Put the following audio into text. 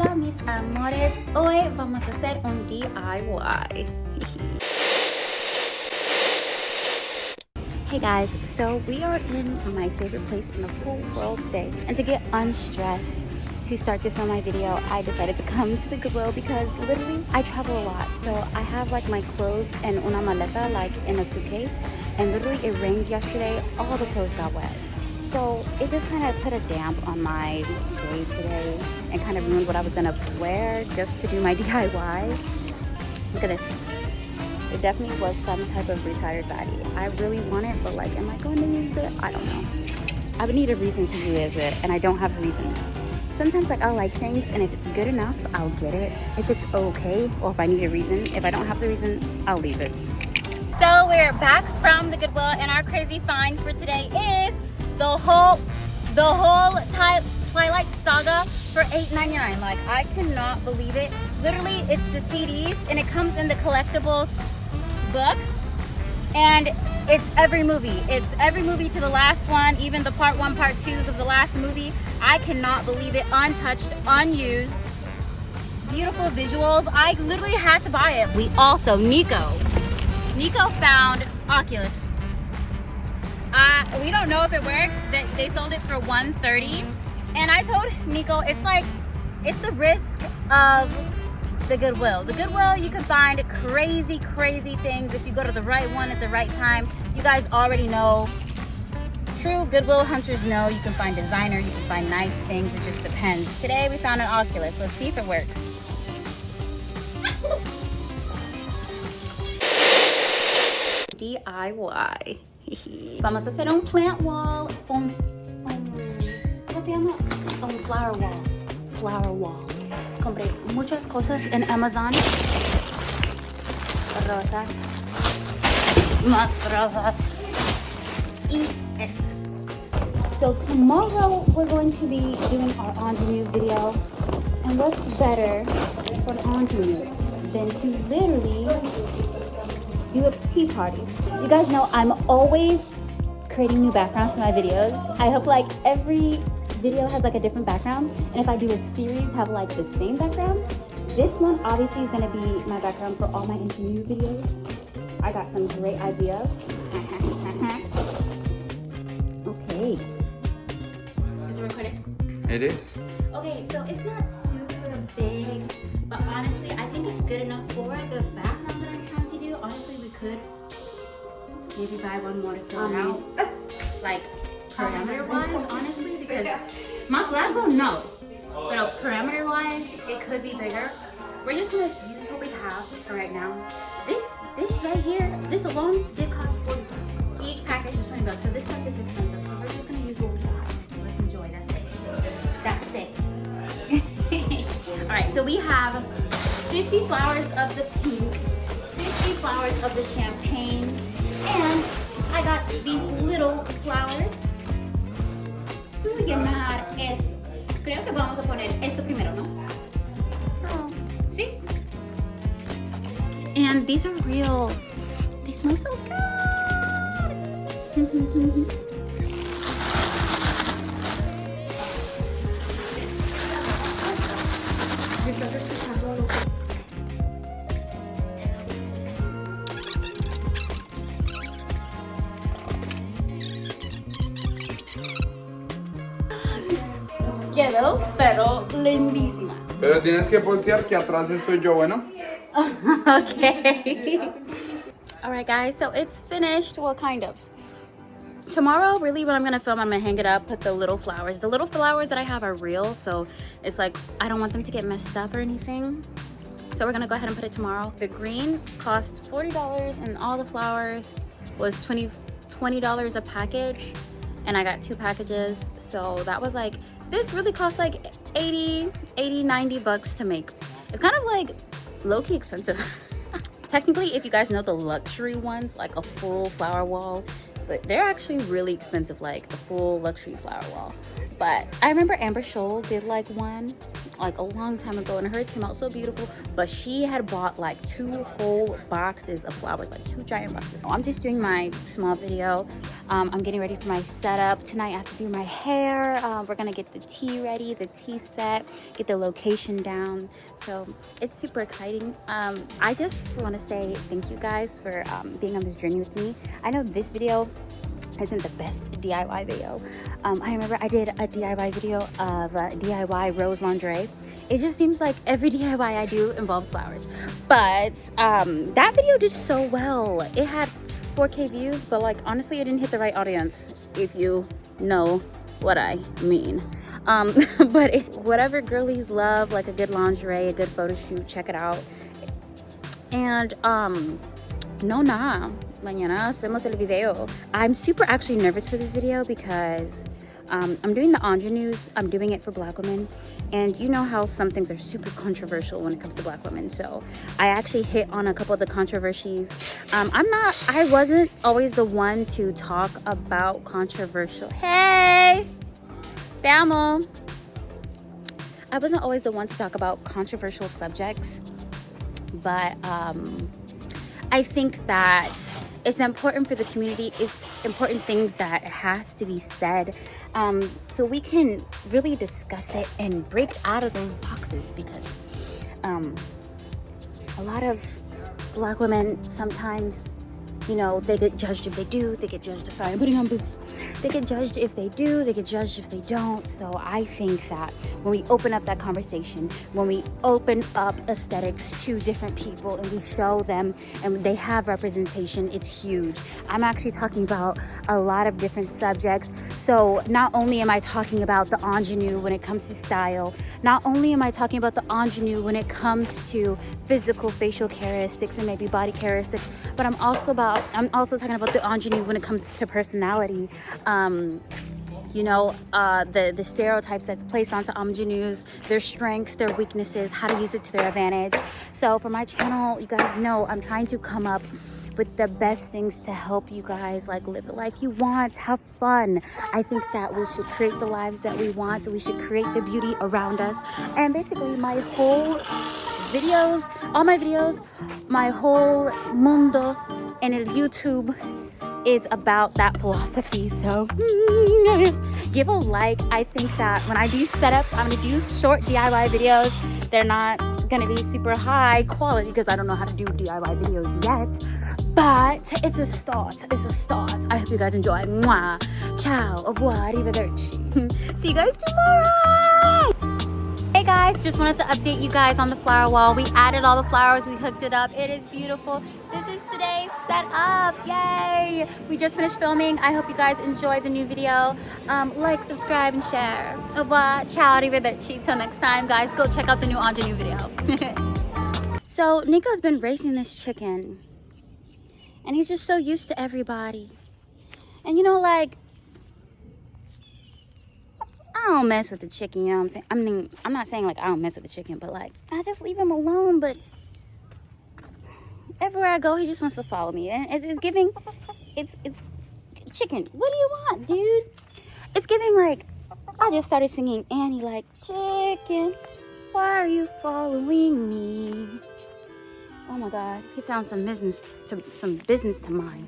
Hola mis amores, hoy vamos a hacer un DIY. Hey guys, so we are in my favorite place in the whole world today, and to get unstressed to start to film my video, I decided to come to the Goodwill because literally I travel a lot. So I have like my clothes in una maleta, like in a suitcase, and literally it rained yesterday, all the clothes got wet. So it just kind of put a damp on my day today and kind of ruined what I was gonna wear just to do my DIY. Look at this. It definitely was some type of retired baddie. I really want it, but like, am I going to use it? I don't know. I would need a reason to use it, and I don't have a reason. Sometimes like I'll like things, and if it's good enough, I'll get it. If it's okay, or if I need a reason. If I don't have the reason, I'll leave it. So we're back from the Goodwill, and our crazy find for today is the whole Twilight Saga for $8.99. Like, I cannot believe it. Literally, it's the CDs, and it comes in the collectibles book, and it's every movie. It's every movie to the last one, even the part 1, part 2s of the last movie. I cannot believe it. Untouched, unused, beautiful visuals. I literally had to buy it. We also, Nico found Oculus. We don't know if it works. They sold it for $130, and I told Nico it's the risk of the Goodwill. The Goodwill, you can find crazy things if you go to the right one at the right time. You guys already know. True Goodwill hunters know you can find designer, you can find nice things. It just depends. Today we found an Oculus. Let's see if it works. DIY. Vamos a hacer un plant wall, ¿cómo se llama? Un flower wall. Flower wall. Compré muchas cosas en Amazon. Rosas. Más rosas. Y estas. So tomorrow we're going to be doing our ingenue video. And what's better for an ingenue than to literally do a tea party. You guys know I'm always creating new backgrounds to my videos. I hope like every video has like a different background, and if I do a series have like the same background. This one obviously is going to be my background for all my ingenue videos. I got some great ideas. Okay. Is it recording? It is. Okay, so it's not super big, but honestly I think it's good enough for the background that I'm trying to do. Honestly, we could maybe buy one more to fill it out, like parameter wise, honestly, because más largo, no, but parameter wise it could be bigger. We're just gonna use what we have for right now. This right here, this alone did cost $40. Each package is $20, so this stuff is expensive, so we're just gonna use what we have. Let's enjoy. That's it. All right, so we have 50 flowers of the pink, 50 flowers of the champagne, and I got these little flowers. Voy a llamar esto. Creo que vamos a poner esto primero, ¿no? Oh, sí. And these are real. They smell so good. Quedó, pero lindísima. Pero tienes que postear que atrás estoy yo, bueno. Okay. All right, guys. So it's finished. Well, kind of. Tomorrow, really, when I'm gonna film, I'm gonna hang it up. Put the little flowers. The little flowers that I have are real, so it's like I don't want them to get messed up or anything. So we're gonna go ahead and put it tomorrow. The green cost $40, and all the flowers was $20 a package. And I got 2 packages, so that was like, this really cost like 90 bucks to make. It's kind of like low-key expensive. Technically, if you guys know the luxury ones, like a full flower wall, they're actually really expensive, like a full luxury flower wall. But I remember Amber Scholl did like one. like a long time ago, and hers came out so beautiful, but she had bought like 2 whole boxes of flowers, like 2 giant boxes. So I'm just doing my small video. I'm getting ready for my setup. Tonight I have to do my hair. We're gonna get the tea ready, the tea set, get the location down. So it's super exciting. I just want to say thank you guys for being on this journey with me. I know this video isn't the best DIY video. I remember I did a DIY video of DIY rose lingerie. It just seems like every DIY I do involves flowers. But that video did so well. It had 4K views, but like honestly, it didn't hit the right audience, if you know what I mean. But whatever girlies love, like a good lingerie, a good photo shoot, check it out. And mañana hacemos el video. I'm super actually nervous for this video because I'm doing the ingenues. I'm doing it for Black women, and you know how some things are super controversial when it comes to Black women. So I actually hit on a couple of the controversies. I wasn't always the one to talk about controversial. Hey, te amo. I wasn't always the one to talk about controversial subjects, but I think that it's important for the community. It's important things that has to be said, so we can really discuss it and break out of those boxes, because a lot of Black women sometimes, you know, they get judged if they do, they get judged, sorry, I'm putting on boots. They get judged if they do, they get judged if they don't. So I think that when we open up that conversation, when we open up aesthetics to different people and we show them and they have representation, it's huge. I'm actually talking about a lot of different subjects. So not only am I talking about the ingenue when it comes to style, not only am I talking about the ingenue when it comes to physical facial characteristics and maybe body characteristics, but I'm also talking about the ingenue when it comes to personality. You know, the stereotypes that's placed onto ingenues, their strengths, their weaknesses, how to use it to their advantage. So for my channel, you guys know I'm trying to come up with the best things to help you guys like live the life you want, have fun. I think that we should create the lives that we want. We should create the beauty around us. And basically my whole videos, all my videos, my whole mundo en el YouTube is about that philosophy. So give a like. I think that when I do setups, I'm gonna do short DIY videos. They're not gonna be super high quality because I don't know how to do DIY videos yet, but it's a start. I hope you guys enjoy. Mwah. Ciao, au revoir, arrivederci. See you guys tomorrow. Hey guys, just wanted to update you guys on the flower wall. We added all the flowers, we hooked it up. It is beautiful. This is today's setup. Yay! We just finished filming. I hope you guys enjoyed the new video. Like, subscribe, and share. Au revoir. Ciao, arrivederci. Till next time, guys, go check out the new ingenue video. So Nico's been racing this chicken, and he's just so used to everybody. And you know, like, I don't mess with the chicken, you know what I'm saying? I mean, I'm not saying like I don't mess with the chicken, but like I just leave him alone. But everywhere I go, he just wants to follow me, and it's giving, it's chicken. What do you want, dude? It's giving like I just started singing Annie, like, chicken, why are you following me? Oh my God, he found some business to mind.